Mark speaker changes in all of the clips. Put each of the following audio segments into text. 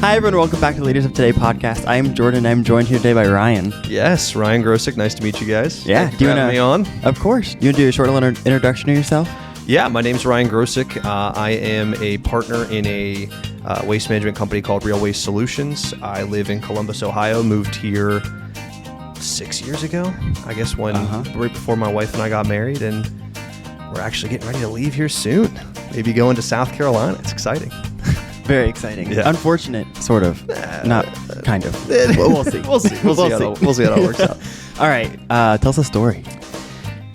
Speaker 1: Hi, everyone. Welcome back to the Leaders of Today podcast. I am Jordan. I'm joined here today by Ryan.
Speaker 2: Yes, Ryan Grosik. Nice to meet you guys.
Speaker 1: Yeah.
Speaker 2: Thank you for having me on.
Speaker 1: Of course. You want to do a short little introduction of yourself?
Speaker 2: Yeah, my name's Ryan Grosik. I am a partner in a waste management company called Real Waste Solutions. I live in Columbus, Ohio. Moved here 6 years ago, I guess, when right before my wife and I got married, and we're actually getting ready to leave here soon. Maybe going to South Carolina. It's exciting.
Speaker 1: Very exciting.
Speaker 2: Yeah.
Speaker 1: Unfortunate, sort of. Not kind of. We'll see.
Speaker 2: We'll see. We'll see how it works out.
Speaker 1: All right. Tell us a story.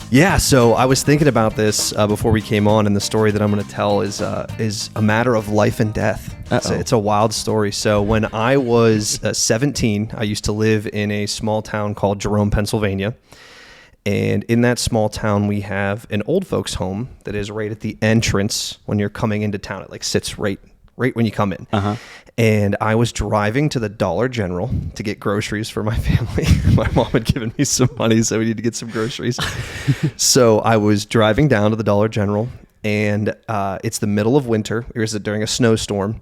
Speaker 2: Yeah, so I was thinking about this before we came on, and the story that I'm going to tell is a matter of life and death. It's a wild story. So when I was 17, I used to live in a small town called Jerome, Pennsylvania. And in that small town, we have an old folks home that is right at the entrance when you're coming into town. It sits right when you come in. And I was driving to the Dollar General to get groceries for my family. My mom had given me some money, so we need to get some groceries. So I was driving down to the Dollar General, and it's the middle of winter. It was during a snowstorm,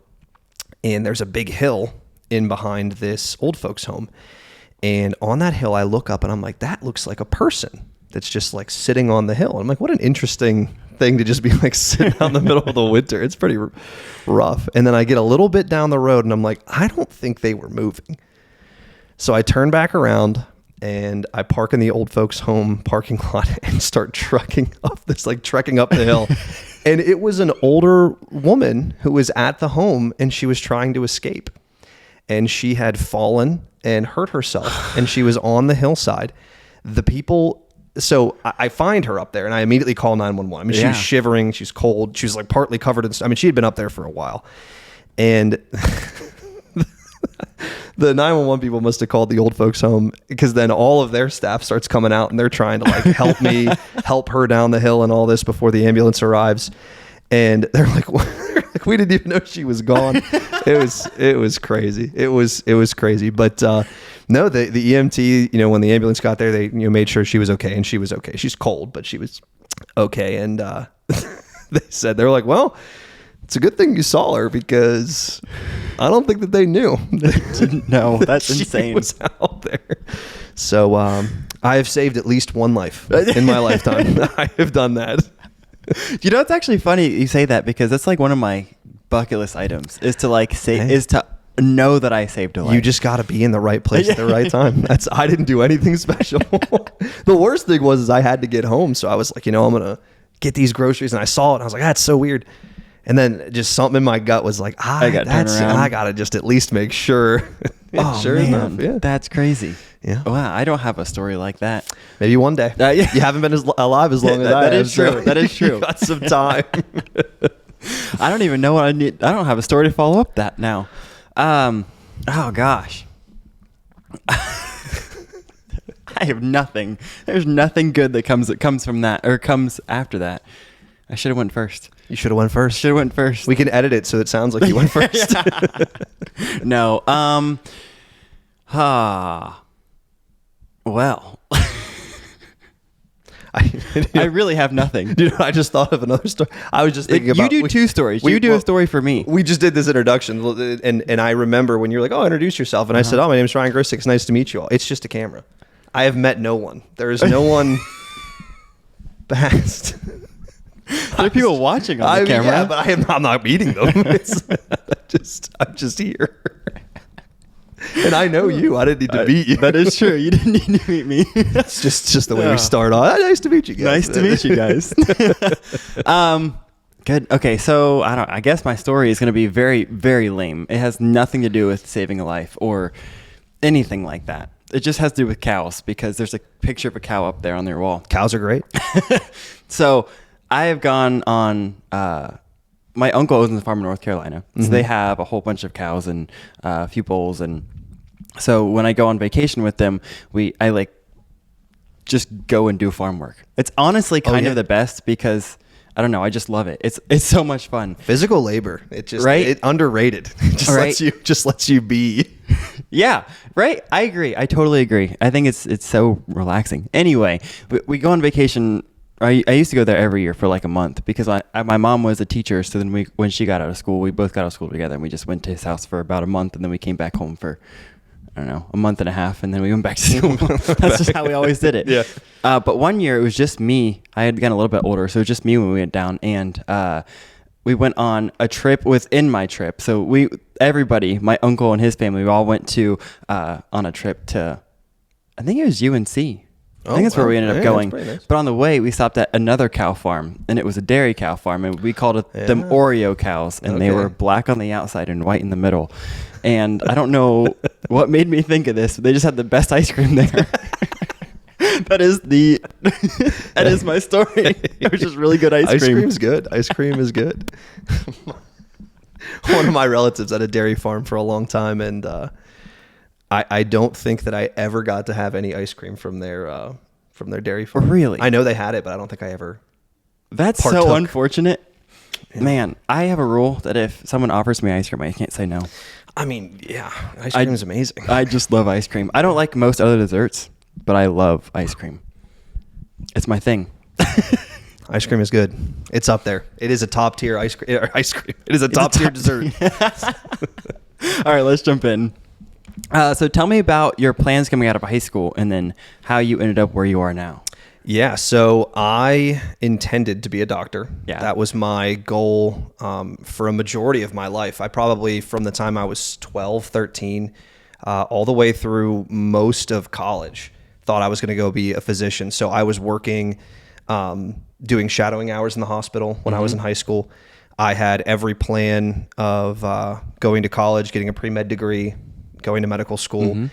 Speaker 2: and there's a big hill in behind this old folks home. And on that hill, I look up, and I'm like, that looks like a person that's just like sitting on the hill. And I'm like, what an interesting thing to just be like sitting out in the middle of the winter. It's pretty rough. And then I get a little bit down the road, and I'm like, I don't think they were moving. So I turn back around, and I park in the old folks home parking lot and start trekking up the hill. And it was an older woman who was at the home, and she was trying to escape. And she had fallen and hurt herself, and she was on the hillside. So I find her up there, and I immediately call 911. I mean, she was shivering. She's cold. She was like partly covered in. I mean, she had been up there for a while. And the 911 people must have called the old folks home, because then all of their staff starts coming out, and they're trying to like help me, help her down the hill and all this before the ambulance arrives. And they're like, we didn't even know she was gone. It was crazy. It was crazy. But no, the EMT, when the ambulance got there, they made sure she was okay, and she was okay. She's cold, but she was okay. And they're like, well, it's a good thing you saw her, because I don't think that they knew.
Speaker 1: They didn't know. That's
Speaker 2: she
Speaker 1: insane.
Speaker 2: Was out there. So I have saved at least one life in my lifetime. I have done that.
Speaker 1: It's actually funny you say that, because that's like one of my bucket list items is to know that I saved a life.
Speaker 2: You just got to be in the right place at the right time. I didn't do anything special. The worst thing was I had to get home. So I was like, I'm going to get these groceries, and I saw it, and I was like, that's so weird. And then just something in my gut was like, I got to just at least make sure. Sure enough, yeah.
Speaker 1: That's crazy.
Speaker 2: Yeah.
Speaker 1: Wow, I don't have a story like that.
Speaker 2: Maybe one day. You haven't been alive as long as I have.
Speaker 1: That is true.
Speaker 2: So
Speaker 1: that is true.
Speaker 2: You got some time.
Speaker 1: I don't even know what I need. I don't have a story to follow up that now. Oh gosh. I have nothing. There's nothing good that comes from that, or comes after that. I should have went first.
Speaker 2: You should have went first.
Speaker 1: Should have went first.
Speaker 2: We can edit it so it sounds like you went first.
Speaker 1: No. Well. I really have nothing.
Speaker 2: Dude, I just thought of another story. I was just thinking about...
Speaker 1: You do two stories. You do a story for me.
Speaker 2: We just did this introduction, and I remember when you were like, introduce yourself. And I said, my name is Ryan Grosik. It's nice to meet you all. It's just a camera. I have met no one. There is no one past...
Speaker 1: There are people watching on the camera.
Speaker 2: Yeah, but I'm not meeting them. I'm just here. And I know you. I didn't need to meet you.
Speaker 1: That is true. You didn't need to meet me.
Speaker 2: It's just the way we start off. Nice to meet you guys.
Speaker 1: Nice to meet you guys. Good. Okay, so I guess my story is going to be very, very lame. It has nothing to do with saving a life or anything like that. It just has to do with cows, because there's a picture of a cow up there on their wall.
Speaker 2: Cows are great.
Speaker 1: So I have gone on... my uncle owns a farm in North Carolina. So they have a whole bunch of cows and a few bulls. And so when I go on vacation with them, I just go and do farm work. It's honestly kind of the best, because I don't know, I just love it. It's so much fun.
Speaker 2: Physical labor. It underrated. It just lets you be.
Speaker 1: Yeah, right. I agree. I totally agree. I think it's so relaxing. Anyway, we go on vacation I used to go there every year for like a month because my mom was a teacher. So then when she got out of school, we both got out of school together, and we just went to his house for about a month, and then we came back home for, I don't know, a month and a half, and then we went back to school. That's just how we always did it.
Speaker 2: Yeah.
Speaker 1: But one year it was just me. I had gotten a little bit older, so it was just me when we went down, and we went on a trip within my trip. So everybody, my uncle and his family, we all went to on a trip to, I think it was UNC. I think that's where we ended up going. Nice. But on the way, we stopped at another cow farm, and it was a dairy cow farm, and we called it them Oreo cows, and they were black on the outside and white in the middle. And I don't know what made me think of this, but they just had the best ice cream there. That is my story. It was just really good ice cream.
Speaker 2: Ice cream's good. Ice cream is good. One of my relatives had a dairy farm for a long time, and I don't think that I ever got to have any ice cream from their dairy farm.
Speaker 1: Really?
Speaker 2: I know they had it, but I don't think I ever.
Speaker 1: That's partook. So unfortunate. Yeah. Man, I have a rule that if someone offers me ice cream, I can't say no.
Speaker 2: I mean, yeah, ice cream is amazing.
Speaker 1: I just love ice cream. I don't like most other desserts, but I love ice cream. It's my thing.
Speaker 2: Ice cream is good. It's up there. It is a top tier ice cream. It is a top tier dessert.
Speaker 1: All right, let's jump in. So tell me about your plans coming out of high school and then how you ended up where you are now.
Speaker 2: Yeah, so I intended to be a doctor.
Speaker 1: Yeah.
Speaker 2: That was my goal for a majority of my life. I probably, from the time I was 12, 13, all the way through most of college, thought I was going to go be a physician. So I was working, doing shadowing hours in the hospital when I was in high school. I had every plan of going to college, getting a pre-med degree, going to medical school.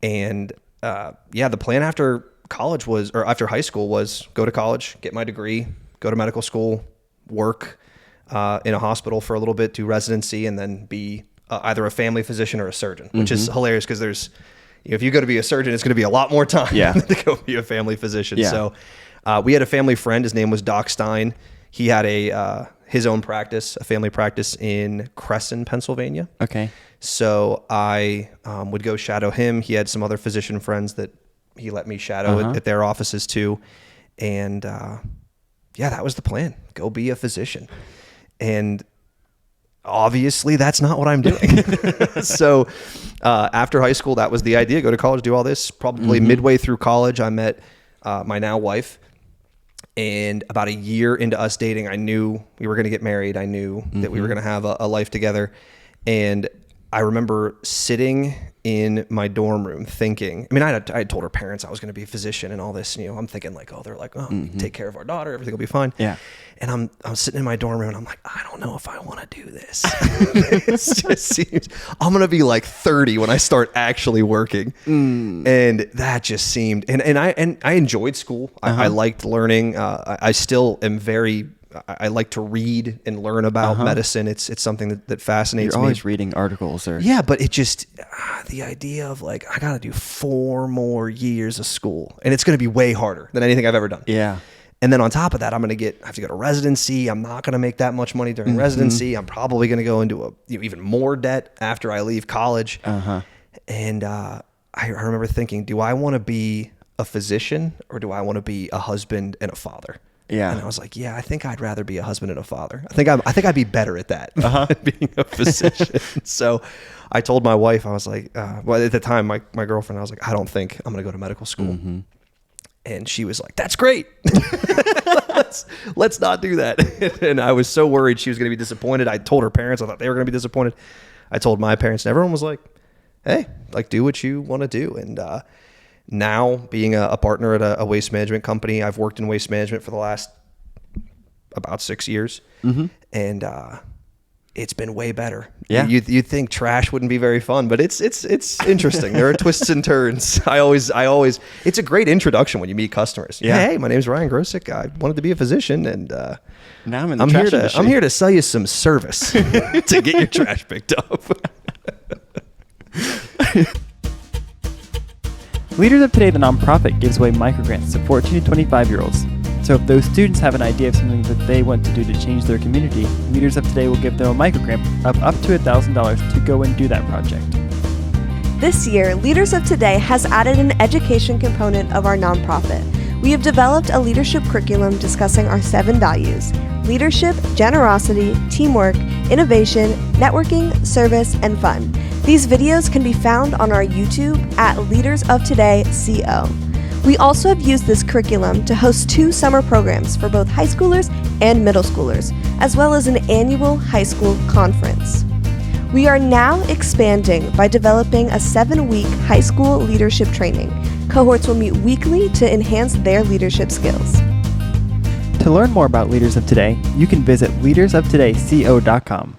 Speaker 2: And the plan after college after high school was go to college, get my degree, go to medical school, work in a hospital for a little bit, do residency, and then be either a family physician or a surgeon, which is hilarious because if you go to be a surgeon, it's going to be a lot more time than to go be a family physician. Yeah. So we had a family friend. His name was Doc Stein. He had his own practice, a family practice in Cresson, Pennsylvania.
Speaker 1: Okay.
Speaker 2: So I would go shadow him. He had some other physician friends that he let me shadow at their offices too. And that was the plan. Go be a physician. And obviously that's not what I'm doing. So after high school, that was the idea. Go to college, do all this. Probably midway through college, I met my now wife. And about a year into us dating, I knew we were going to get married. I knew that we were going to have a life together. And I remember sitting in my dorm room thinking, I had told her parents I was going to be a physician and all this, and, I'm thinking like, they're like, take care of our daughter. Everything will be fine. Yeah. And I'm sitting in my dorm room and I'm like, I don't know if I want to do this. It just seems I'm going to be like 30 when I start actually working. And that just seemed, and I enjoyed school. I liked learning. I still am I like to read and learn about medicine. It's something that fascinates me.
Speaker 1: You're always reading articles
Speaker 2: Yeah, but it just, the idea of like, I got to do 4 more years of school and it's going to be way harder than anything I've ever done.
Speaker 1: Yeah.
Speaker 2: And then on top of that, I have to go to residency. I'm not going to make that much money during residency. I'm probably going to go into even more debt after I leave college. And I remember thinking, do I want to be a physician or do I want to be a husband and a father? Yeah. And I was like, I think I'd rather be a husband and a father. I think I'd be better at that than being a physician. So I told my wife, I was like, at the time, my girlfriend, I was like, I don't think I'm going to go to medical school. And she was like, that's great. Let's not do that. And I was so worried she was going to be disappointed. I told her parents, I thought they were going to be disappointed. I told my parents, and everyone was like, hey, like do what you want to do. And, now being a partner at a waste management company, I've worked in waste management for the last about 6 years, and it's been way better. Yeah, you'd think trash wouldn't be very fun, but it's interesting. There are twists and turns. I always. It's a great introduction when you meet customers. Yeah, hey, my name's Ryan Grosik. I wanted to be a physician, and
Speaker 1: now I'm in the trash industry.
Speaker 2: I'm here to sell you some service to get your trash picked up.
Speaker 3: Leaders of Today, the nonprofit, gives away microgrants to 14 to 25-year-olds. So if those students have an idea of something that they want to do to change their community, Leaders of Today will give them a microgrant of up to $1,000 to go and do that project.
Speaker 4: This year, Leaders of Today has added an education component of our nonprofit. We have developed a leadership curriculum discussing our 7 values: leadership, generosity, teamwork, innovation, networking, service, and fun. These videos can be found on our YouTube at Leaders of Today CO. We also have used this curriculum to host 2 summer programs for both high schoolers and middle schoolers, as well as an annual high school conference. We are now expanding by developing a 7-week high school leadership training. Cohorts will meet weekly to enhance their leadership skills.
Speaker 3: To learn more about Leaders of Today, you can visit leadersoftodayco.com.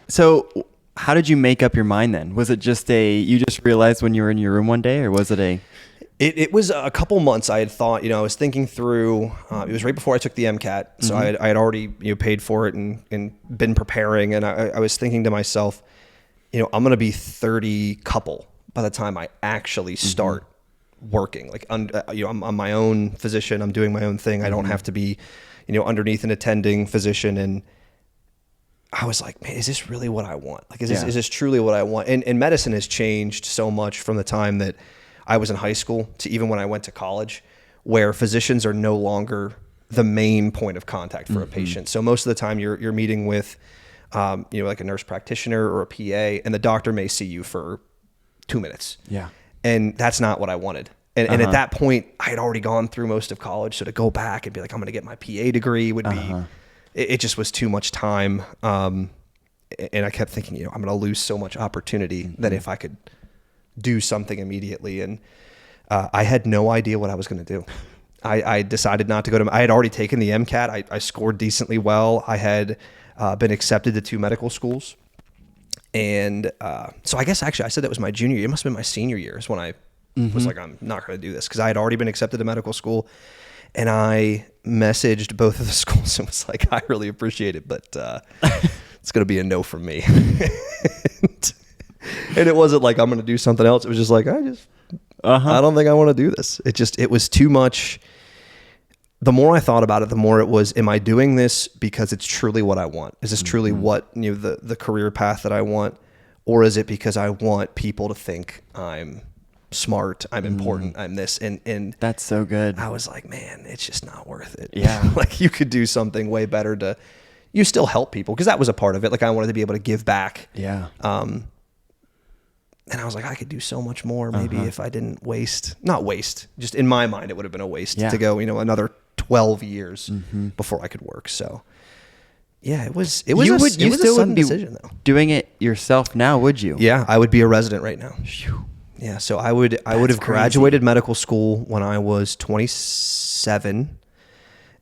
Speaker 1: So how did you make up your mind then? Was it just you just realized when you were in your room one day, or was it
Speaker 2: It was a couple months. I had thought, I was thinking through, it was right before I took the MCAT. So I had already, paid for it and been preparing. And I was thinking to myself, I'm going to be 30 couple by the time I actually start working. Like, I'm my own physician. I'm doing my own thing. I don't have to be, underneath an attending physician. And I was like, man, is this really what I want? Like, is this truly what I want? And medicine has changed so much from the time that I was in high school to even when I went to college, where physicians are no longer the main point of contact for a patient. So most of the time you're meeting with, like a nurse practitioner or a PA, and the doctor may see you for 2 minutes. Yeah. And that's not what I wanted. And at that point I had already gone through most of college. So to go back and be like, I'm going to get my PA degree would be, it just was too much time. And I kept thinking, I'm going to lose so much opportunity that if I could do something immediately. And I had no idea what I was going to do. I decided not to go I had already taken the MCAT. I scored decently well. I had been accepted to 2 medical schools. And so I guess actually I said that was my junior year. It must have been my senior year is when I was like, I'm not going to do this, because I had already been accepted to medical school. And I messaged both of the schools and was like, I really appreciate it, but it's going to be a no from me. And it wasn't like I'm going to do something else. It was just like, I don't think I want to do this. It was too much. The more I thought about it, the more it was, am I doing this because it's truly what I want? Is this truly what, the career path that I want? Or is it because I want people to think I'm smart, I'm important, I'm this? And
Speaker 1: that's so good.
Speaker 2: I was like, man, it's just not worth it.
Speaker 1: Yeah.
Speaker 2: Like, you could do something way better you still help people, because that was a part of it. Like, I wanted to be able to give back. Yeah. And I was like, I could do so much more maybe if I didn't not waste, just in my mind, it would have been a waste to go, another 12 years before I could work. So yeah, it was a sudden decision though.
Speaker 1: Doing it yourself now, would you?
Speaker 2: Yeah, I would be a resident right now. Yeah. So I would have graduated medical school when I was 27,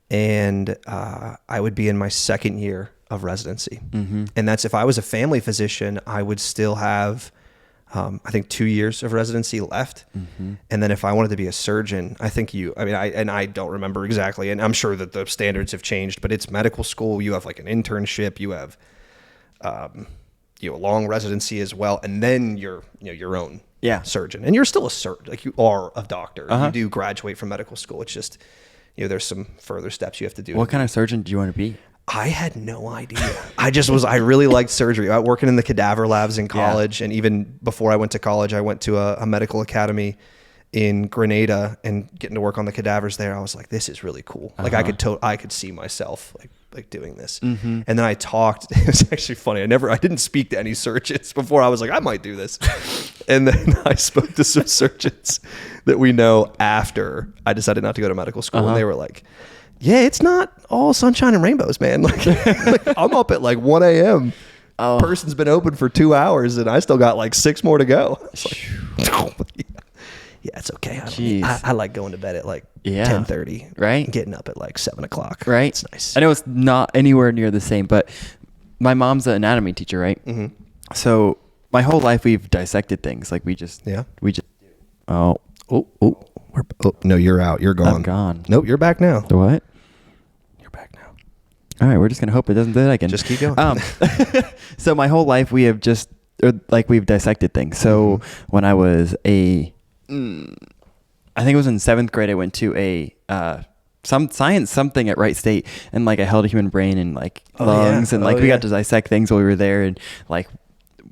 Speaker 2: and I would be in my 2nd year of residency. And that's, if I was a family physician, I would still have, I think 2 years of residency left. And then if I wanted to be a surgeon, I think I don't remember exactly, and I'm sure that the standards have changed, but it's medical school. You have like an internship, you have, a long residency as well. And then you're, your own surgeon, and you're still a surgeon. Like, you are a doctor. You do graduate from medical school. It's just, there's some further steps you have to do.
Speaker 1: What kind of surgeon do you want to be?
Speaker 2: I had no idea. I really liked surgery. I working in the cadaver labs in college. And even before I went to college, I went to a medical academy in Grenada, and getting to work on the cadavers there. I was like, this is really cool. Like, I could see myself like doing this. And then I talked, it was actually funny. I didn't speak to any surgeons before. I was like, I might do this. And then I spoke to some surgeons that we know after I decided not to go to medical school. And they were like, yeah, it's not all sunshine and rainbows, man. Like I'm up at like 1 a.m. Person's been open for 2 hours, and I still got like 6 more to go. Yeah, it's okay. I like going to bed at like 10:30,
Speaker 1: right?
Speaker 2: Getting up at like 7 o'clock,
Speaker 1: right?
Speaker 2: It's nice.
Speaker 1: I know it's not anywhere near the same, but my mom's an anatomy teacher, right? So my whole life we've dissected things. Like we just. Oh,
Speaker 2: no, you're out. You're gone.
Speaker 1: I'm gone.
Speaker 2: Nope, you're back now.
Speaker 1: The what?
Speaker 2: You're back now.
Speaker 1: All right, we're just gonna hope it doesn't do that again.
Speaker 2: Just keep going.
Speaker 1: So my whole life we've dissected things. So when I was I think it was in 7th grade, I went to some science something at Wright State, and like I held a human brain and like lungs, and like we got to dissect things while we were there. And like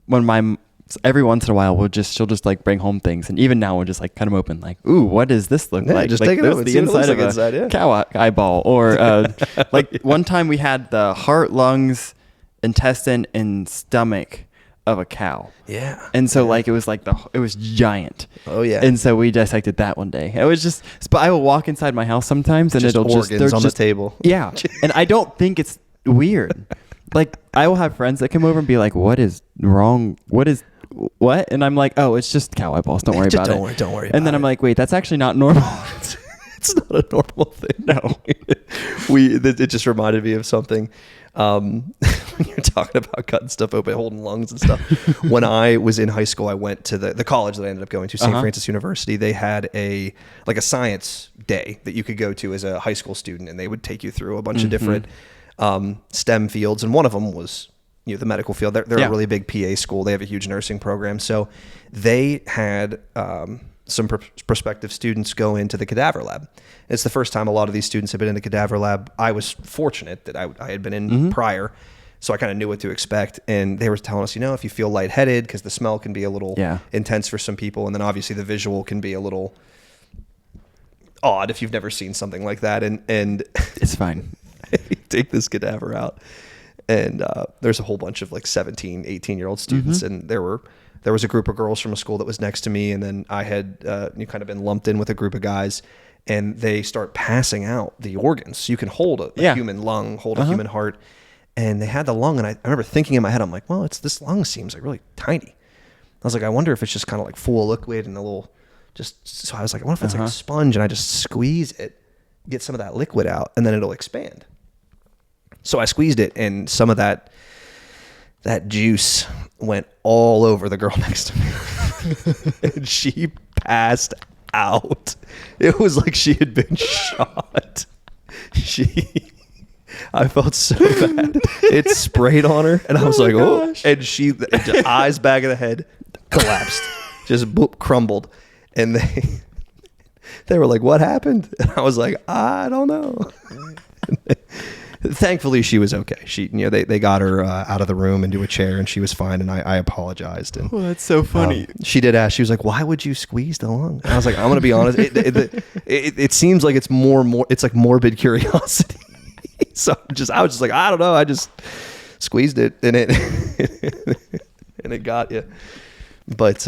Speaker 1: when my every once in a while she'll just like bring home things, and even now we'll just like cut them open, like, ooh, what does this look like?
Speaker 2: Just
Speaker 1: like,
Speaker 2: take it open,
Speaker 1: the inside of a cow eyeball, or like one time we had the heart, lungs, intestine, and stomach of a cow.
Speaker 2: Yeah.
Speaker 1: And so like it was giant.
Speaker 2: Oh yeah.
Speaker 1: And so we dissected that one day. It was just, but I will walk inside my house sometimes and
Speaker 2: just
Speaker 1: it'll
Speaker 2: organs on the table.
Speaker 1: Yeah. And I don't think it's weird. Like I will have friends that come over and be like, what is wrong? What? And I'm like, oh, it's just cow eyeballs. Don't worry about it.
Speaker 2: Don't worry.
Speaker 1: And then I'm like, wait, that's actually not normal.
Speaker 2: It's not a normal thing.
Speaker 1: No.
Speaker 2: It just reminded me of something. When you're talking about cutting stuff open, holding lungs and stuff. When I was in high school, I went to the college that I ended up going to, St. Francis University. They had a science day that you could go to as a high school student, and they would take you through a bunch of different STEM fields, and one of them was the medical field. They're a really big PA school. They have a huge nursing program, so they had some prospective students go into the cadaver lab. It's the first time a lot of these students have been in the cadaver lab. I was fortunate that I had been in prior, so I kind of knew what to expect. And they were telling us, if you feel lightheaded, because the smell can be a little intense for some people, and then obviously the visual can be a little odd if you've never seen something like that. And
Speaker 1: it's fine.
Speaker 2: Take this cadaver out, and there's a whole bunch of like 17, 18-year-old students, and there was a group of girls from a school that was next to me, and then I had kind of been lumped in with a group of guys, and they start passing out the organs. You can hold a human lung, hold a human heart, and they had the lung, and I remember thinking in my head, I'm like, well, this lung seems like really tiny. I was like, I wonder if it's just kind of like full of liquid and a little, so I was like, I wonder if it's like a sponge, and I just squeeze it, get some of that liquid out, and then it'll expand. So I squeezed it, and some of that juice went all over the girl next to me. And she passed out. It was like she had been shot. I felt so bad. It sprayed on her, and I was like, oh. And she, eyes back of the head, collapsed. Just crumbled. And they were like, what happened? And I was like, I don't know. Thankfully, she was okay. She, they got her out of the room into a chair, and she was fine. And I apologized. And
Speaker 1: that's so funny.
Speaker 2: She did ask. She was like, "Why would you squeeze the lung?" And I was like, "I'm going to be honest. It seems like it's more. It's like morbid curiosity." So I was just like, I don't know. I just squeezed it, and it got you. But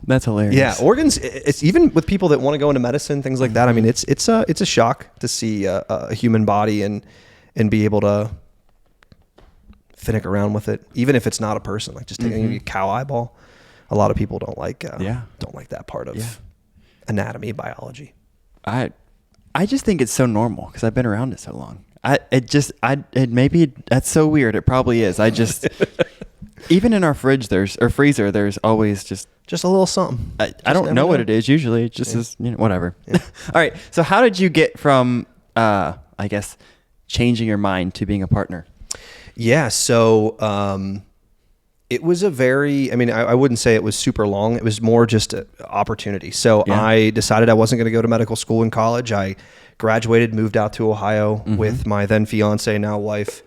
Speaker 1: that's hilarious.
Speaker 2: Yeah, organs. It's even with people that want to go into medicine, things like that. I mean, it's a shock to see a human body and be able to finnick around with it, even if it's not a person. Like just taking a cow eyeball. A lot of people don't like that part of anatomy, biology.
Speaker 1: I just think it's so normal because I've been around it so long. Maybe that's so weird. It probably is. I just even in our freezer, there's always just
Speaker 2: a little something.
Speaker 1: I don't know what it is usually. It just is, whatever. Yeah. All right. So how did you get from, I guess, changing your mind to being a partner?
Speaker 2: Yeah. So, it was I wouldn't say it was super long. It was more just an opportunity. So I decided I wasn't going to go to medical school in college. I graduated, moved out to Ohio with my then fiance, now wife.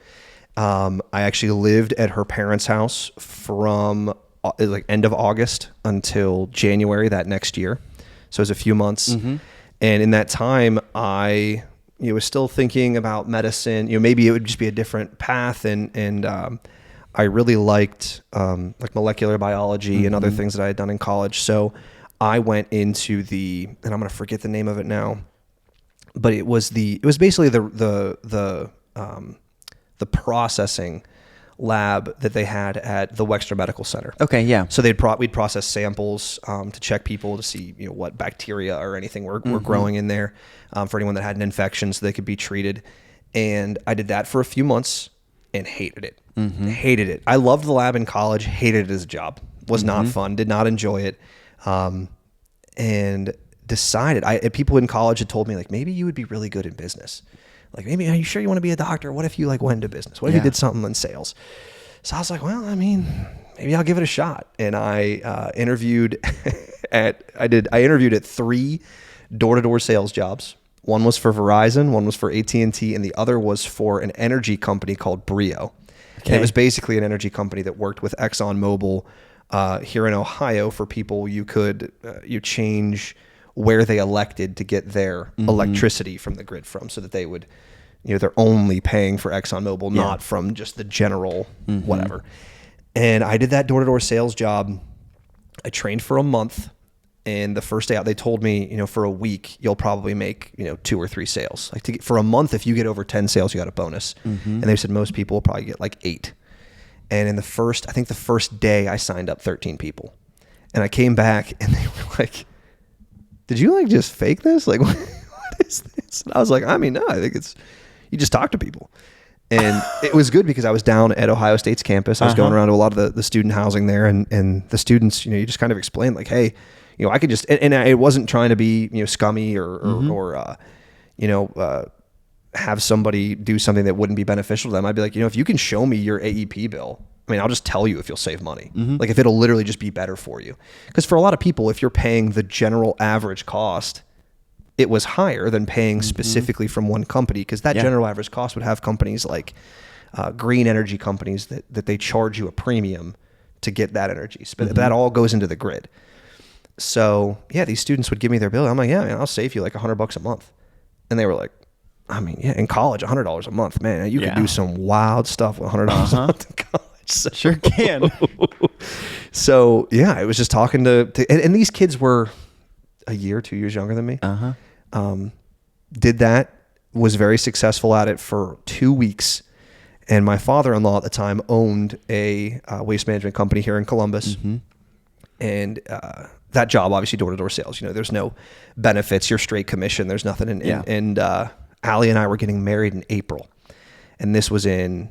Speaker 2: I actually lived at her parents' house from like end of August until January that next year. So it was a few months. And in that time, I was still thinking about medicine. Maybe it would just be a different path. And I really liked like molecular biology and other things that I had done in college. So I went into and I'm going to forget the name of it now, but it was basically the processing lab that they had at the Wexner Medical Center.
Speaker 1: Okay, yeah.
Speaker 2: So we'd process samples to check people to see what bacteria or anything were growing in there for anyone that had an infection, so they could be treated. And I did that for a few months and hated it. Hated it. I loved the lab in college. Hated it as a job. Was not fun. Did not enjoy it. And decided. People in college had told me like maybe you would be really good in business. Like, maybe, are you sure you want to be a doctor? What if you like went into business? What if you did something in sales? So I was like, well, I mean, maybe I'll give it a shot. And I interviewed I interviewed at 3 door-to-door sales jobs. One was for Verizon, one was for AT&T, and the other was for an energy company called Brio. Okay. And it was basically an energy company that worked with ExxonMobil here in Ohio for people, you could you change where they elected to get their electricity from the grid from, so that they would, they're only paying for ExxonMobil, not from just the general whatever. And I did that door-to-door sales job. I trained for a month. And the first day out, they told me, for a week, you'll probably make, 2 or 3 sales. Like for a month, if you get over 10 sales, you got a bonus. And they said most people will probably get like 8. And in the first day, I signed up 13 people. And I came back and they were like, did you like just fake this? Like, what is this? And I was like, I mean, no, I think you just talk to people. And it was good because I was down at Ohio State's campus. I was going around to a lot of the student housing there, and the students, you just kind of explain like, hey, I could just, and it wasn't trying to be, scummy or have somebody do something that wouldn't be beneficial to them. I'd be like, if you can show me your AEP bill, I mean, I'll just tell you if you'll save money. Like if it'll literally just be better for you. Because for a lot of people, if you're paying the general average cost, it was higher than paying specifically from one company, because that general average cost would have companies like green energy companies that they charge you a premium to get that energy. But that all goes into the grid. So yeah, these students would give me their bill. I'm like, yeah, man, I'll save you like $100 a month. And they were like, I mean, yeah, in college, $100 a month, man, you could do some wild stuff with $100 a month in college. So,
Speaker 3: Sure can.
Speaker 2: So yeah, I was just talking to and these kids were a year, 2 years younger than me. Did that, was very successful at it for 2 weeks. And my father-in-law at the time owned a waste management company here in Columbus. And that job, obviously door-to-door sales, there's no benefits, you're straight commission, there's nothing. And Allie and I were getting married in April. And this was in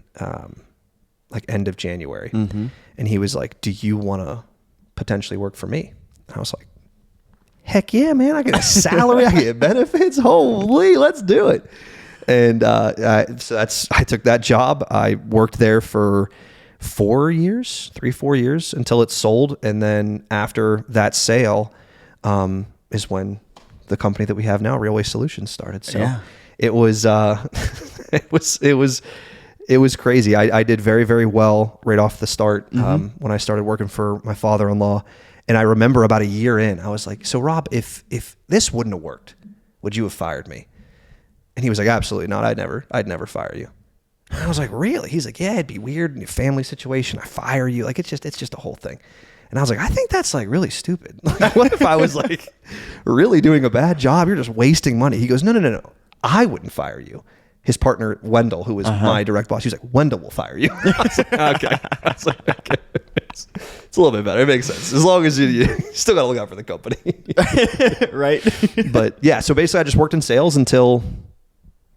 Speaker 2: like end of January. And he was like, do you want to potentially work for me? And I was like, heck yeah, man, I get a salary, I get benefits. Holy, let's do it. And so I took that job. I worked there for 4 years, 3-4 years until it sold. And then after that sale is when the company that we have now, Railway Solutions, started. So it was it was crazy. I did very, very well right off the start when I started working for my father-in-law. And I remember about a year in, I was like, so Rob, if this wouldn't have worked, would you have fired me? And he was like, absolutely not. I'd never fire you. And I was like, really? He's like, yeah, it'd be weird in a family situation. I fire you. Like, it's just a whole thing. And I was like, I think that's like really stupid. Like, what if I was like really doing a bad job? You're just wasting money. He goes, no. I wouldn't fire you. His partner, Wendell, who was my direct boss, he was like, Wendell will fire you. I was like, okay. I was like, okay. It's a little bit better. It makes sense. As long as you still got to look out for the company.
Speaker 3: Right.
Speaker 2: But yeah, so basically I just worked in sales until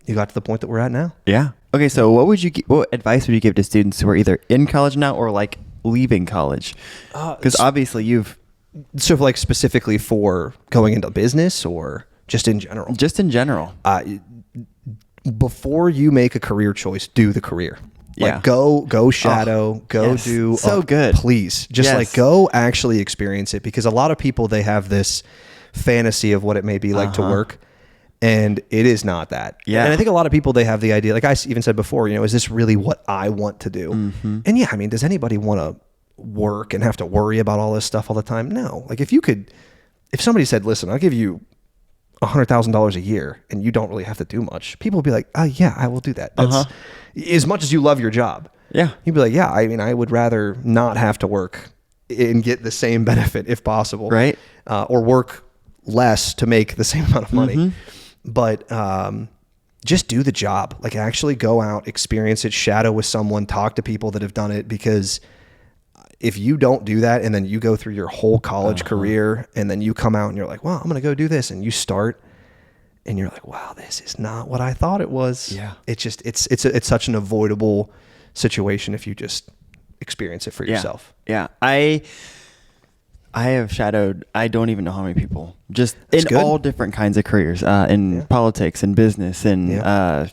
Speaker 2: you got to the point that we're at now.
Speaker 1: Yeah. Okay. So what advice would you give to students who are either in college now or like leaving college? Because obviously
Speaker 2: So like specifically for going into business or just in general?
Speaker 1: Just in general.
Speaker 2: Before you make a career choice, do the career.
Speaker 1: Yeah.
Speaker 2: Like go shadow, do.
Speaker 1: So good.
Speaker 2: Please. Just like go actually experience it, because a lot of people, they have this fantasy of what it may be like to work. And it is not that.
Speaker 1: Yeah.
Speaker 2: And I think a lot of people, they have the idea, like I even said before, is this really what I want to do? And yeah, I mean, does anybody want to work and have to worry about all this stuff all the time? No. Like if somebody said, listen, I'll give you $100,000 a year and you don't really have to do much, people would be like, oh yeah, I will do that. That's as much as you love your job.
Speaker 1: Yeah.
Speaker 2: You'd be like, yeah, I mean, I would rather not have to work and get the same benefit if possible.
Speaker 1: Right.
Speaker 2: Or work less to make the same amount of money. But just do the job. Like actually go out, experience it, shadow with someone, talk to people that have done it, because if you don't do that and then you go through your whole college career and then you come out and you're like, well, I'm going to go do this, and you start and you're like, wow, this is not what I thought it was.
Speaker 1: Yeah.
Speaker 2: It's just, it's such an avoidable situation if you just experience it for yourself.
Speaker 1: Yeah. I have shadowed, I don't even know how many people, just
Speaker 2: That's
Speaker 1: in
Speaker 2: good.
Speaker 1: all different kinds of careers, in politics and business and, I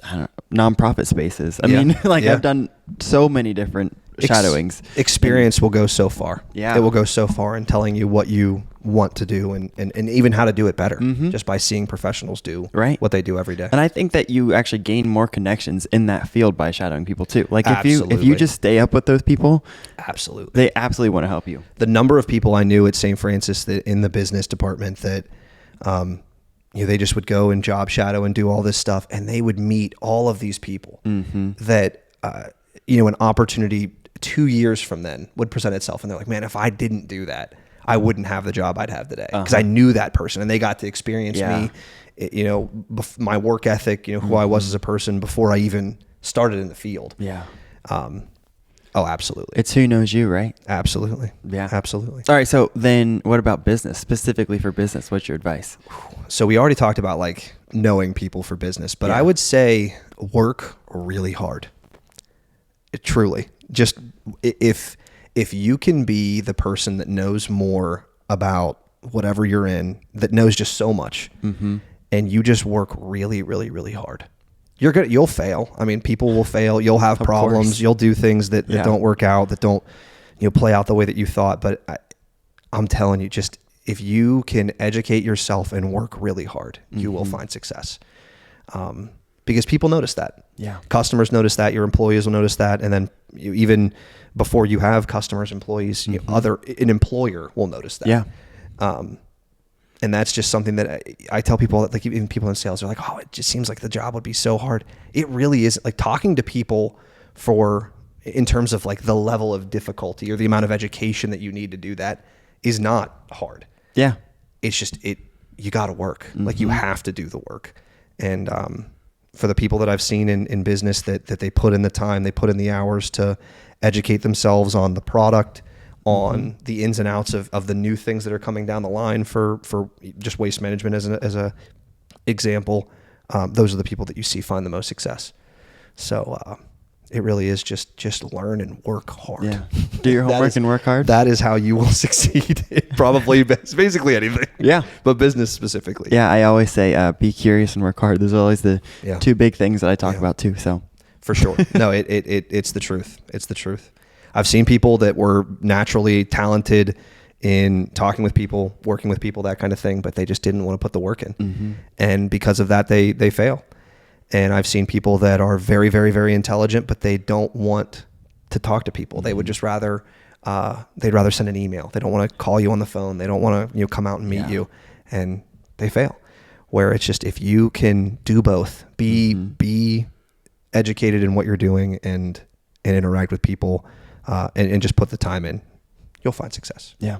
Speaker 1: don't know, nonprofit spaces. I mean, like I've done so many different shadowings.
Speaker 2: Experience will go so far.
Speaker 1: Yeah.
Speaker 2: It will go so far in telling you what you want to do and even how to do it better just by seeing professionals do what they do every day.
Speaker 1: And I think that you actually gain more connections in that field by shadowing people too. Like if
Speaker 2: Absolutely.
Speaker 1: you just stay up with those people,
Speaker 2: Absolutely.
Speaker 1: they absolutely want to help you.
Speaker 2: The number of people I knew at St. Francis that in the business department that they just would go and job shadow and do all this stuff, and they would meet all of these people that an opportunity 2 years from then would present itself, and they're like, man, if I didn't do that, I wouldn't have the job I'd have today, because I knew that person and they got to experience me, my work ethic, who I was as a person before I even started in the field.
Speaker 1: Yeah.
Speaker 2: Oh, absolutely.
Speaker 1: It's who knows you, right?
Speaker 2: Absolutely.
Speaker 1: Yeah.
Speaker 2: Absolutely.
Speaker 1: All right. So then what about business? Specifically for business, what's your advice?
Speaker 2: So we already talked about like knowing people for business, but I would say work really hard. Truly. Just if you can be the person that knows more about whatever you're in, that knows just so much, and you just work really, really, really hard, you'll fail. I mean, people will fail. You'll have problems.
Speaker 1: Course.
Speaker 2: You'll do things that don't work out, that don't play out the way that you thought. But I'm telling you, just if you can educate yourself and work really hard, you will find success. Because people notice that.
Speaker 1: Yeah.
Speaker 2: Customers notice that. Your employees will notice that. And then even before you have customers, employees, an employer will notice that.
Speaker 1: Yeah.
Speaker 2: And that's just something that I tell people, that like even people in sales are like, oh, it just seems like the job would be so hard. It really is. Like talking to people in terms of like the level of difficulty or the amount of education that you need to do that is not hard.
Speaker 1: Yeah.
Speaker 2: It's just, you got to work. Like you have to do the work. And, for the people that I've seen in business that they put in the time, they put in the hours to educate themselves on the product, on the ins and outs of the new things that are coming down the line for just waste management as a example, those are the people that you see find the most success. So it really is just learn and work hard.
Speaker 1: Yeah. Do your homework and work hard.
Speaker 2: That is how you will succeed in probably basically anything.
Speaker 1: Yeah.
Speaker 2: But business specifically.
Speaker 1: Yeah. I always say, be curious and work hard. Those are always the two big things that I talk about too. So
Speaker 2: for sure. No, it's the truth. It's the truth. I've seen people that were naturally talented in talking with people, working with people, that kind of thing, but they just didn't want to put the work in. And because of that, they fail. And I've seen people that are very, very, very intelligent, but they don't want to talk to people. They would just rather, they'd rather send an email. They don't want to call you on the phone. They don't want to, come out and meet you, and they fail. Where it's just, if you can do both, be educated in what you're doing and interact with people, and just put the time in, you'll find success.
Speaker 1: Yeah.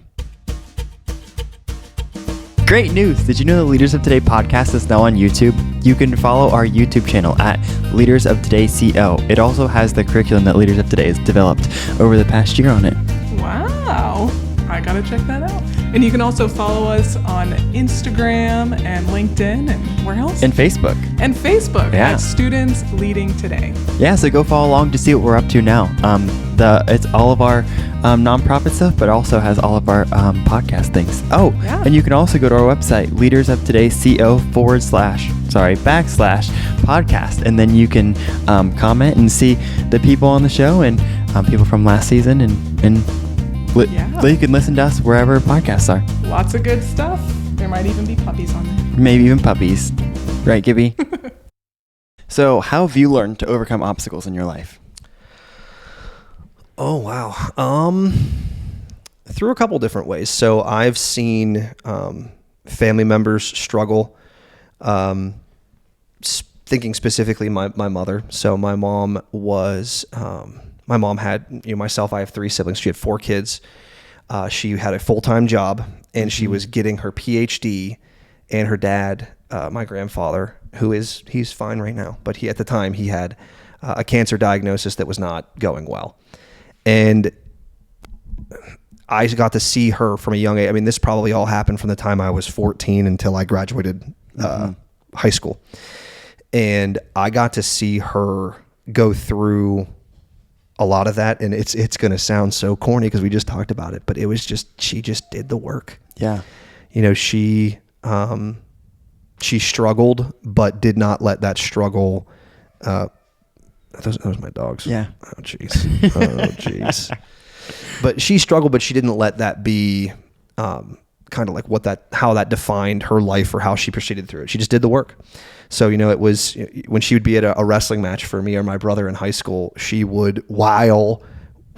Speaker 1: Great news! Did you know the Leaders of Today podcast is now on YouTube? You can follow our YouTube channel at Leaders of Today CO. It also has the curriculum that Leaders of Today has developed over the past year on it.
Speaker 5: Wow! I gotta check that out. And you can also follow us on Instagram and LinkedIn and where else?
Speaker 1: And Facebook.
Speaker 5: And Facebook
Speaker 1: Yeah.
Speaker 5: at Students Leading Today.
Speaker 1: Yeah, so go follow along to see what we're up to now. It's all of our nonprofit stuff, but also has all of our podcast things. Oh,
Speaker 5: Yeah.
Speaker 1: and you can also go to our website, leadersoftoday.co/podcast, and then you can comment and see the people on the show and people from last season, and you can listen to us wherever podcasts are.
Speaker 5: Lots of good stuff. There might even be puppies on there.
Speaker 1: Maybe even puppies. Right, Gibby? So how have you learned to overcome obstacles in your life?
Speaker 2: Oh, wow. Through a couple different ways. So I've seen family members struggle, thinking specifically my mother. So my mom had, myself, I have 3 siblings. She had 4 kids. She had a full-time job, and she was getting her PhD, and her dad, my grandfather, he's fine right now, but at the time he had a cancer diagnosis that was not going well. And I got to see her from a young age. I mean, this probably all happened from the time I was 14 until I graduated high school. And I got to see her go through a lot of that. And it's going to sound so corny because we just talked about it, but it was just, she just did the work.
Speaker 1: Yeah.
Speaker 2: She struggled, but did not let that struggle Those are my dogs.
Speaker 1: Yeah.
Speaker 2: Oh, jeez. Oh, jeez. But she struggled, but she didn't let that be kind of like how that defined her life or how she proceeded through it. She just did the work. So, it was when she would be at a wrestling match for me or my brother in high school, she would, while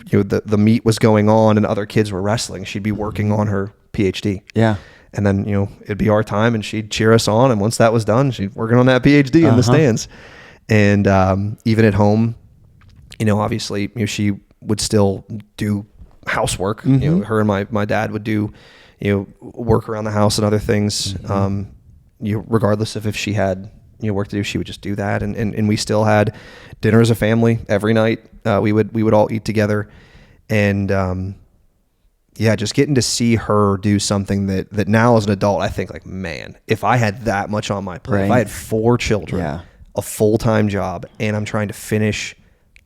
Speaker 2: the meet was going on and other kids were wrestling, she'd be working on her PhD.
Speaker 1: Yeah.
Speaker 2: And then, it'd be our time and she'd cheer us on. And once that was done, she'd working on that PhD in the stands. And even at home, obviously, she would still do housework. Her and my dad would do, work around the house and other things. Regardless of if she had work to do, she would just do that. And we still had dinner as a family every night. We would all eat together, and just getting to see her do something that now as an adult, I think like, man, if I had that much on my plate, if I had 4 children, a full-time job, and I'm trying to finish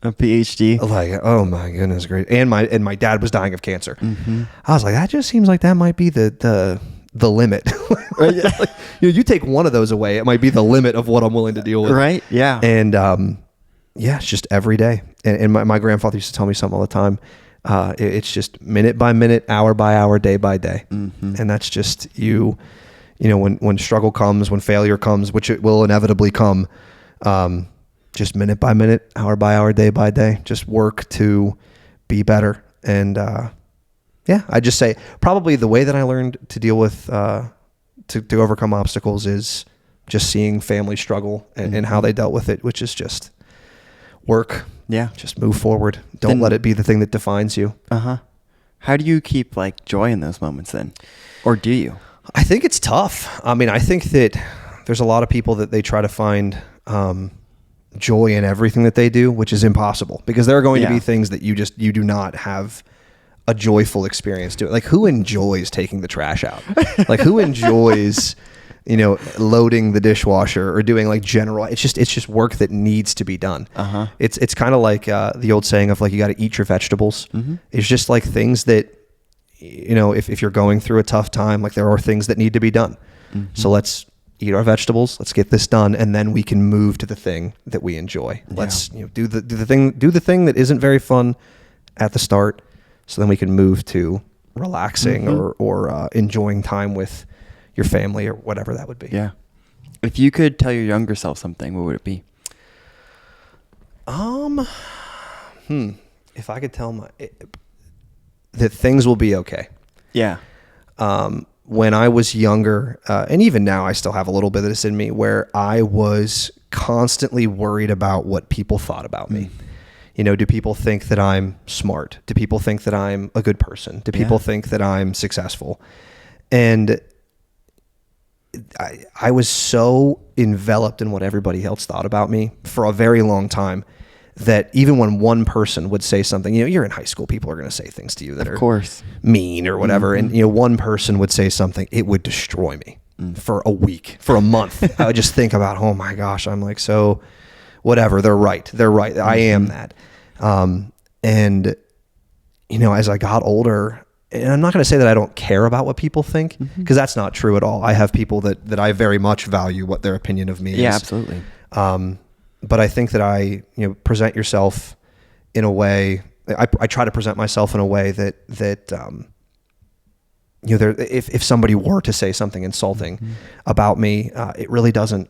Speaker 1: a PhD,
Speaker 2: like, oh my goodness, great. And my dad was dying of cancer. I was like, that just seems like that might be the limit. Like, you take one of those away, it might be the limit of what I'm willing to deal with.
Speaker 1: Right. Yeah.
Speaker 2: And it's just every day. And my grandfather used to tell me something all the time. It's just minute by minute, hour by hour, day by day. And that's just when struggle comes, when failure comes, which it will inevitably come, just minute by minute, hour by hour, day by day, just work to be better. And I just say probably the way that I learned to deal with, to overcome obstacles is just seeing family struggle and how they dealt with it, which is just work.
Speaker 1: Yeah.
Speaker 2: Just move forward. Don't let it be the thing that defines you.
Speaker 1: How do you keep like joy in those moments then? Or do you?
Speaker 2: I think it's tough. I mean, I think that there's a lot of people that they try to find, joy in everything that they do, which is impossible because there are going to be things that you do not have a joyful experience doing. Like, who enjoys taking the trash out? Like, who enjoys, loading the dishwasher or doing like general, it's just work that needs to be done. It's kind of like the old saying of like, you got to eat your vegetables. It's just like things that, if you're going through a tough time, like there are things that need to be done. So let's eat our vegetables. Let's get this done. And then we can move to the thing that we enjoy. Let's do the thing that isn't very fun at the start. So then we can move to relaxing or enjoying time with your family or whatever that would be.
Speaker 1: Yeah. If you could tell your younger self something, what would it be?
Speaker 2: If I could tell that things will be okay.
Speaker 1: Yeah.
Speaker 2: When I was younger, and even now I still have a little bit of this in me, where I was constantly worried about what people thought about me. Do people think that I'm smart? Do people think that I'm a good person? Do people think that I'm successful? And I was so enveloped in what everybody else thought about me for a very long time that even when one person would say something, you're in high school, people are going to say things to you that are mean or whatever. And, one person would say something, it would destroy me for a week, for a month. I would just think about, oh my gosh, I'm like, so whatever. They're right. I am that. And as I got older, and I'm not going to say that I don't care about what people think, because that's not true at all. I have people that I very much value what their opinion of me is.
Speaker 1: Yeah, absolutely.
Speaker 2: But I think that present yourself in a way, I try to present myself in a way that if somebody were to say something insulting about me, it really doesn't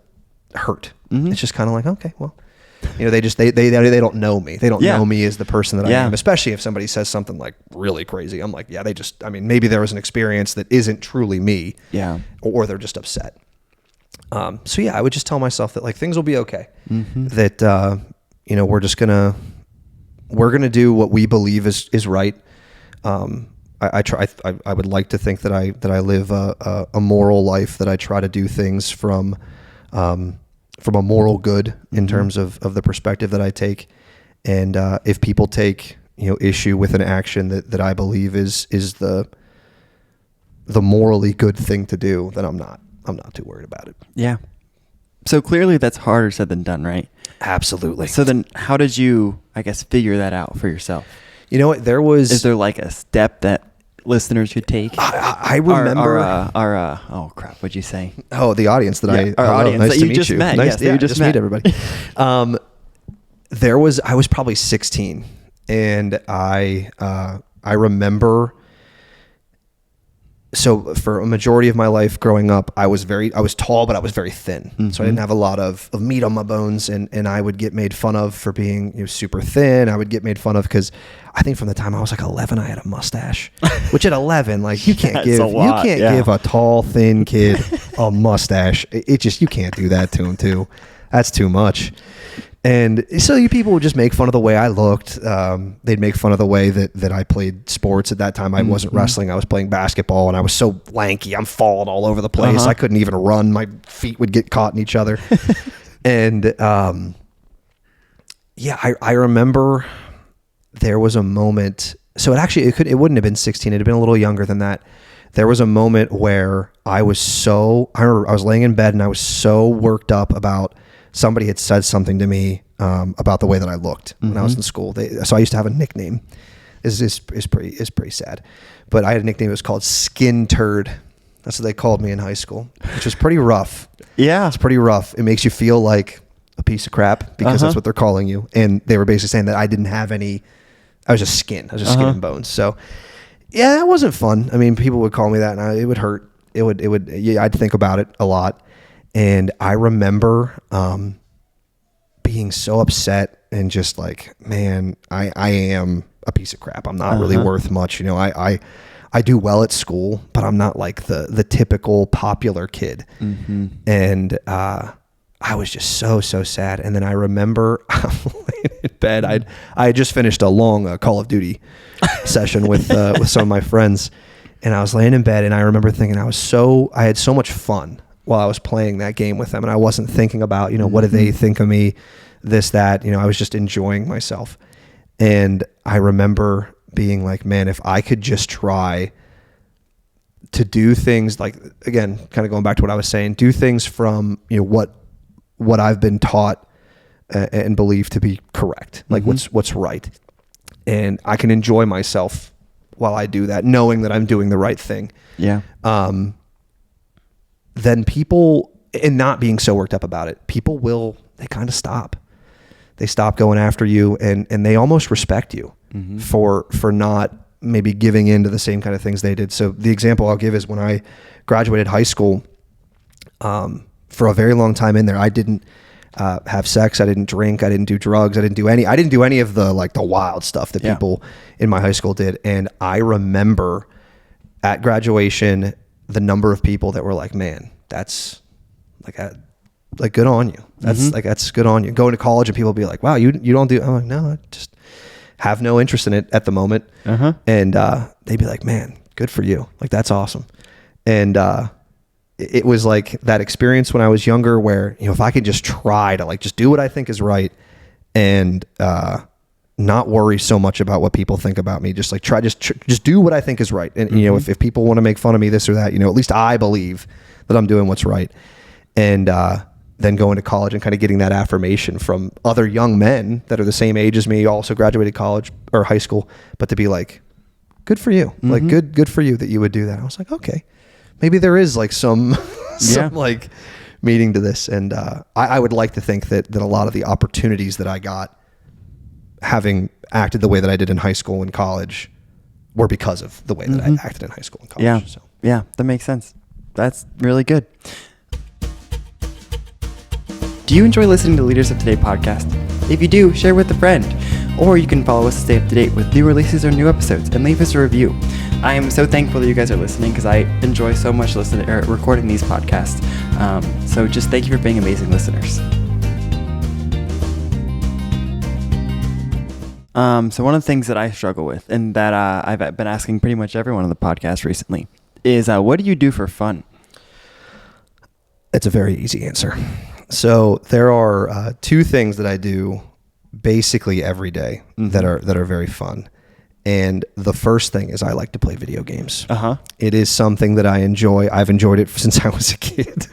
Speaker 2: hurt. It's just kind of like, okay, well, they don't know me. They don't know me as the person that I am, especially if somebody says something like really crazy. I'm like, maybe there was an experience that isn't truly me. Yeah. Or they're just upset. I would just tell myself that like things will be okay. That we're gonna do what we believe is right. I would like to think that I live a moral life, that I try to do things from a moral good in terms of the perspective that I take. And if people take issue with an action that I believe is the morally good thing to do, then I'm not too worried about it. Yeah.
Speaker 1: So clearly that's harder said than done, right?
Speaker 2: Absolutely.
Speaker 1: So then how did you, I guess, figure that out for yourself?
Speaker 2: Is
Speaker 1: there like a step that listeners could take?
Speaker 2: I remember
Speaker 1: oh crap, what'd you say?
Speaker 2: Oh, the audience that
Speaker 1: our audience
Speaker 2: nice
Speaker 1: that
Speaker 2: to
Speaker 1: you
Speaker 2: meet
Speaker 1: just
Speaker 2: you.
Speaker 1: met.
Speaker 2: Nice,
Speaker 1: Yes, that you just met.
Speaker 2: Meet everybody. I was probably 16, and I remember. So for a majority of my life growing up, I was tall, but I was very thin. Mm-hmm. So I didn't have a lot of meat on my bones, and I would get made fun of for being super thin. I would get made fun of because I think from the time I was like 11, I had a mustache, which at 11, like you can't give a tall, thin kid a mustache. It just, you can't do that to him too. That's too much. And so you people would just make fun of the way I looked. They'd make fun of the way that I played sports. At that time, I wasn't wrestling. I was playing basketball, and I was so lanky. I'm falling all over the place. I couldn't even run. My feet would get caught in each other. And I remember there was a moment. So it wouldn't have been 16. It had been a little younger than that. There was a moment where I remember I was laying in bed, and I was so worked up about somebody had said something to me about the way that I looked when I was in school. So I used to have a nickname. Is pretty sad, but I had a nickname. It was called Skin Turd. That's what they called me in high school, which was pretty rough. Yeah, it's pretty rough. It makes you feel like a piece of crap because that's what they're calling you. And they were basically saying that I didn't have any. I was just skin. I was just skin and bones. So yeah, that wasn't fun. I mean, people would call me that, and it would hurt. I'd think about it a lot. And I remember being so upset and just like, man, I am a piece of crap. I'm not really worth much. I do well at school, but I'm not like the typical popular kid. Mm-hmm. And I was just so sad. And then I remember laying in bed. I had just finished a long Call of Duty session with some of my friends, and I was laying in bed, and I remember thinking I had so much fun while I was playing that game with them, and I wasn't thinking about, what do they think of me, this, that, I was just enjoying myself. And I remember being like, man, if I could just try to do things like, again, kind of going back to what I was saying, do things from, what I've been taught and believe to be correct, like what's right. And I can enjoy myself while I do that, knowing that I'm doing the right thing. Yeah. Then people, and not being so worked up about it, they kind of stop. They stop going after you, and they almost respect you for not maybe giving in to the same kind of things they did. So the example I'll give is when I graduated high school, for a very long time in there, I didn't have sex. I didn't drink. I didn't do drugs. I didn't do any of the wild stuff that people in my high school did. And I remember at graduation, the number of people that were like, man, that's like good on you. That's that's good on you. Going to college and people be like, wow, you don't do, I'm like, no, I just have no interest in it at the moment. And they'd be like, man, good for you. Like, that's awesome. And it was like that experience when I was younger where, if I could just try to like, just do what I think is right and not worry so much about what people think about me, just like just do what I think is right. And, if people want to make fun of me, this or that, at least I believe that I'm doing what's right. And then going to college and kind of getting that affirmation from other young men that are the same age as me, also graduated college or high school, but to be like, good for you. Like, good for you that you would do that. I was like, okay, maybe there is like some like meaning to this. And I would like to think that a lot of the opportunities that I got having acted the way that I did in high school and college were because of the way that I acted in high school and college.
Speaker 1: Yeah, that makes sense. That's really good. Do you enjoy listening to Leaders of Today podcast? If you do, share with a friend. Or you can follow us to stay up to date with new releases or new episodes and leave us a review. I am so thankful that you guys are listening because I enjoy so much recording these podcasts. So just thank you for being amazing listeners. So one of the things that I struggle with and that I've been asking pretty much everyone on the podcast recently is what do you do for fun?
Speaker 2: It's a very easy answer. So there are two things that I do basically every day that are very fun. And the first thing is I like to play video games. It is something that I enjoy. I've enjoyed it since I was a kid.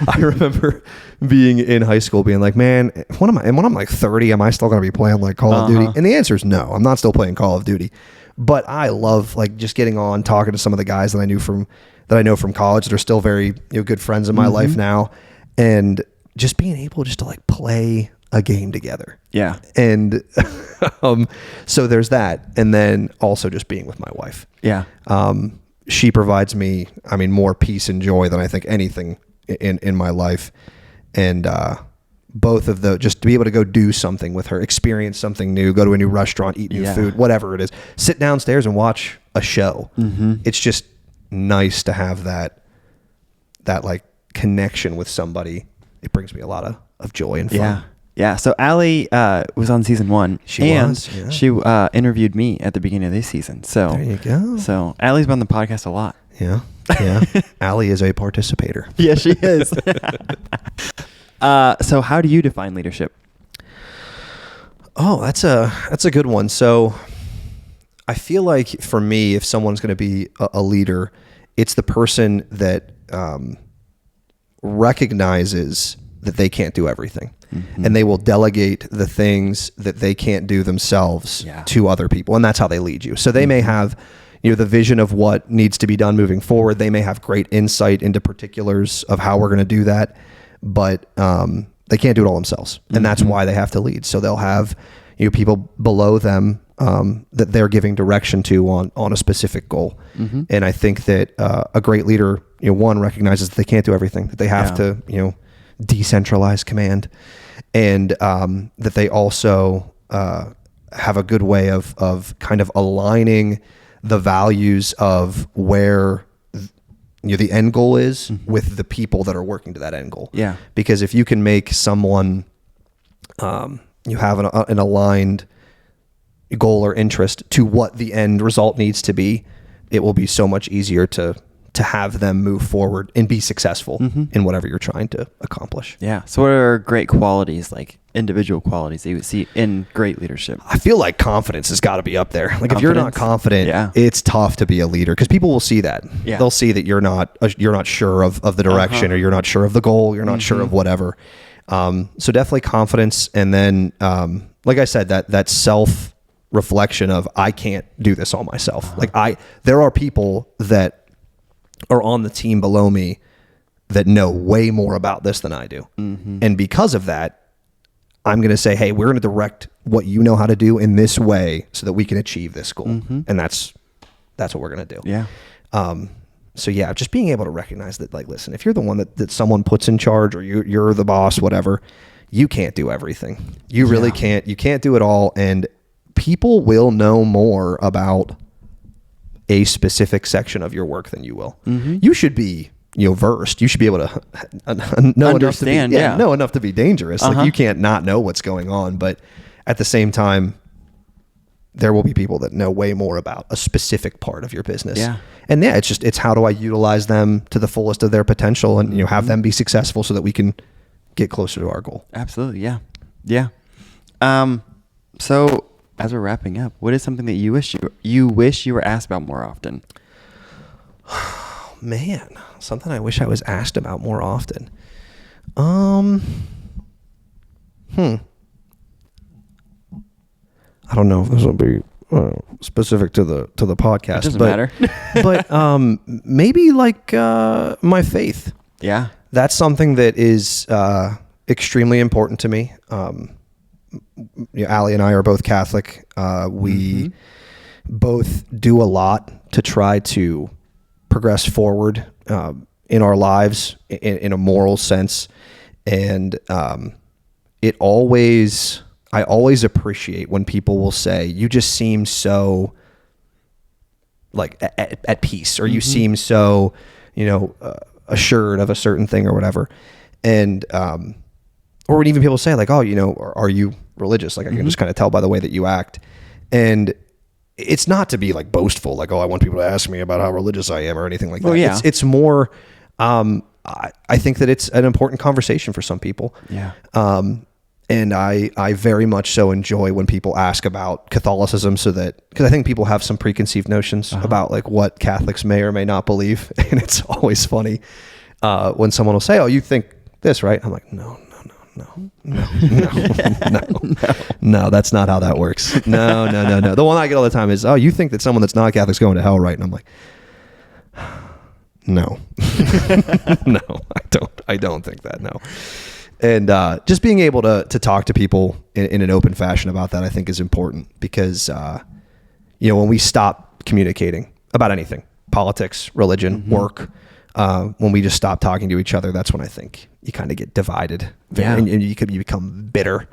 Speaker 2: I remember being in high school being like, man, when I'm like 30, am I still going to be playing like Call of Duty? And the answer is no, I'm not still playing Call of Duty. But I love like just getting on, talking to some of the guys that I know from college that are still very good friends in my life now. And just being able just to like play a game together.
Speaker 1: Yeah.
Speaker 2: And so there's that. And then also just being with my wife.
Speaker 1: Yeah.
Speaker 2: She provides me, more peace and joy than I think anything in my life. And both of the, just to be able to go do something with her, experience something new, go to a new restaurant, eat new food, whatever it is, sit downstairs and watch a show. It's just nice to have that like connection with somebody. It brings me a lot of joy and fun.
Speaker 1: Yeah. So Allie was on season 1. She interviewed me at the beginning of this season. So
Speaker 2: there you go.
Speaker 1: So Allie's been on the podcast a lot.
Speaker 2: Yeah. Allie is a participator.
Speaker 1: Yeah, she is. So how do you define leadership?
Speaker 2: Oh, that's a good one. So I feel like for me, if someone's going to be a leader, it's the person that recognizes that they can't do everything. And they will delegate the things that they can't do themselves to other people. And that's how they lead you. So they may have, the vision of what needs to be done moving forward. They may have great insight into particulars of how we're going to do that, but they can't do it all themselves. And that's why they have to lead. So they'll have people below them that they're giving direction to on a specific goal. And I think that a great leader, one, recognizes that they can't do everything, that they have to, decentralize command, and that they also have a good way of kind of aligning the values of where the end goal is with the people that are working to that end goal. Yeah. Because if you can make someone, you have an aligned goal or interest to what the end result needs to be, it will be so much easier to have them move forward and be successful in whatever you're trying to accomplish.
Speaker 1: Yeah. So what are great qualities, like individual qualities that you would see in great leadership?
Speaker 2: I feel like confidence has got to be up there. Like if you're not confident, it's tough to be a leader because people will see that. Yeah. They'll see that you're not sure of the direction or you're not sure of the goal. You're not sure of whatever. So definitely confidence. And then, like I said, that self reflection of I can't do this all myself. There are people that are on the team below me that know way more about this than I do. And because of that, I'm going to say, hey, we're going to direct what you know how to do in this way so that we can achieve this goal. And that's what we're going to do. Yeah. So yeah, just being able to recognize that, like, listen, if you're the one that someone puts in charge or you're the boss, whatever, you can't do everything. You really can't. You can't do it all. And people will know more about a specific section of your work than you will. You should be, versed. You should be able to know enough to be dangerous. Like you can't not know what's going on, but at the same time, there will be people that know way more about a specific part of your business. Yeah. And it's how do I utilize them to the fullest of their potential and, have them be successful so that we can get closer to our goal.
Speaker 1: Absolutely. Yeah. Yeah. So as we're wrapping up, what is something that you wish you were asked about more often?
Speaker 2: Man, something I wish I was asked about more often. I don't know if this will be specific to the podcast.
Speaker 1: It doesn't matter.
Speaker 2: But maybe like my faith.
Speaker 1: Yeah.
Speaker 2: That's something that is extremely important to me. Allie and I are both Catholic. We both do a lot to try to progress forward in our lives in a moral sense. And I always appreciate when people will say, you just seem so like at peace, or you seem so, assured of a certain thing or whatever. And, or when even people say like, oh, are you religious? Like I can just kind of tell by the way that you act. And it's not to be like boastful, like, oh, I want people to ask me about how religious I am or anything like that. Yeah. It's more, I think that it's an important conversation for some people. Yeah. And I very much so enjoy when people ask about Catholicism, because I think people have some preconceived notions about like what Catholics may or may not believe. And it's always funny when someone will say, oh, you think this, right? I'm like, no, that's not how that works. No. The one I get all the time is, oh, you think that someone that's not Catholic's going to hell, right? And I'm like, no, no, I don't think that. No. And just being able to talk to people in an open fashion about that, I think, is important because, when we stop communicating about anything, politics, religion, work, when we just stop talking to each other, that's when I think you kind of get divided and you become bitter.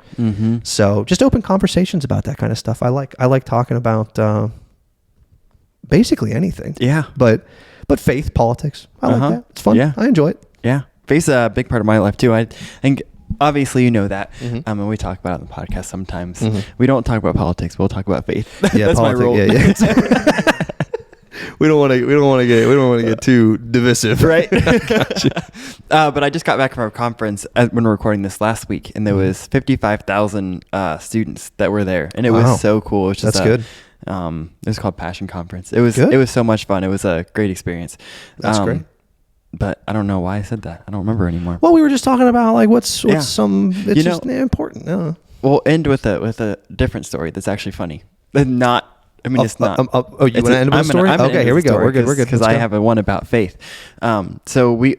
Speaker 2: So just open conversations about that kind of stuff. I like talking about basically anything.
Speaker 1: Yeah.
Speaker 2: But faith, politics, I like that. It's fun.
Speaker 1: Yeah.
Speaker 2: I enjoy it.
Speaker 1: Yeah. Faith's a big part of my life too. I think obviously you know that. And we talk about it on the podcast sometimes. We don't talk about politics. We'll talk about faith.
Speaker 2: Yeah,
Speaker 1: that's my rule.
Speaker 2: Yeah. We don't want to get too divisive,
Speaker 1: right? But I just got back from our conference when we were recording this last week, and there was 55,000 students that were there, and it was so cool. It was just
Speaker 2: That's good.
Speaker 1: It was called Passion Conference. It was so much fun. It was a great experience.
Speaker 2: That's great.
Speaker 1: But I don't know why I said that. I don't remember anymore.
Speaker 2: Well, we were just talking about like what's some. It's just important. Yeah.
Speaker 1: We'll end with a different story that's actually funny. Not. I mean, it's not.
Speaker 2: You want to end with a story? Okay, here we go. We're good.
Speaker 1: Because I have one about faith. So we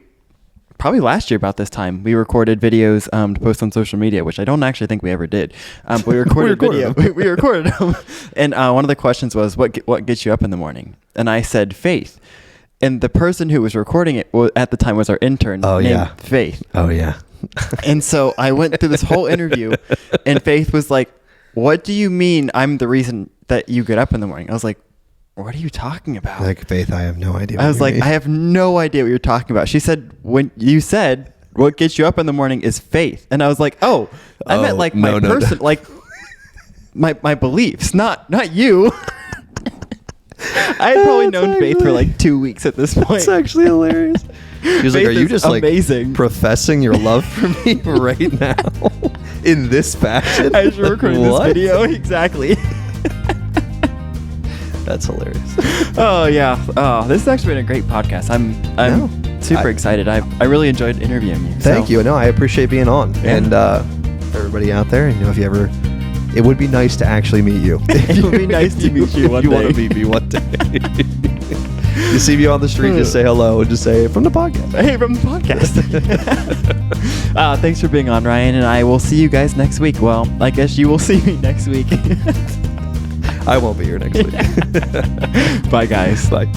Speaker 1: probably last year about this time we recorded videos to post on social media, which I don't actually think we ever did. But we recorded video. We recorded them, and one of the questions was, "What gets you up in the morning?" And I said, "Faith." And the person who was recording it at the time was our intern named Faith.
Speaker 2: Oh yeah.
Speaker 1: And so I went through this whole interview, and Faith was like, "What do you mean I'm the reason that you get up in the morning?" I was like, "What are you talking about?"
Speaker 2: Like, Faith, I have no idea.
Speaker 1: I was like, "I have no idea what you're talking about." She said, "When you said what gets you up in the morning is faith," and I was like, "Oh, I meant like my person, like my beliefs, not you." I had probably known Faith for like 2 weeks at this point.
Speaker 2: It's actually hilarious. She was like, "Are you just
Speaker 1: amazing.
Speaker 2: Like professing your love for me right now in this fashion?"
Speaker 1: As you're recording this video, exactly.
Speaker 2: That's hilarious.
Speaker 1: Oh yeah. Oh, this has actually been a great podcast. I'm super excited. I really enjoyed interviewing you.
Speaker 2: Thank you. No, I appreciate being on. Yeah. And for everybody out there, if you ever, it would be nice to actually meet you.
Speaker 1: It would be nice to meet you one day.
Speaker 2: You want to meet me one day. You see me on the street, just say hello and just say, "From the podcast."
Speaker 1: Hey, from the podcast. Thanks for being on, Ryan, and I will see you guys next week. Well, I guess you will see me next week.
Speaker 2: I won't be here next week.
Speaker 1: Bye, guys.
Speaker 2: Bye.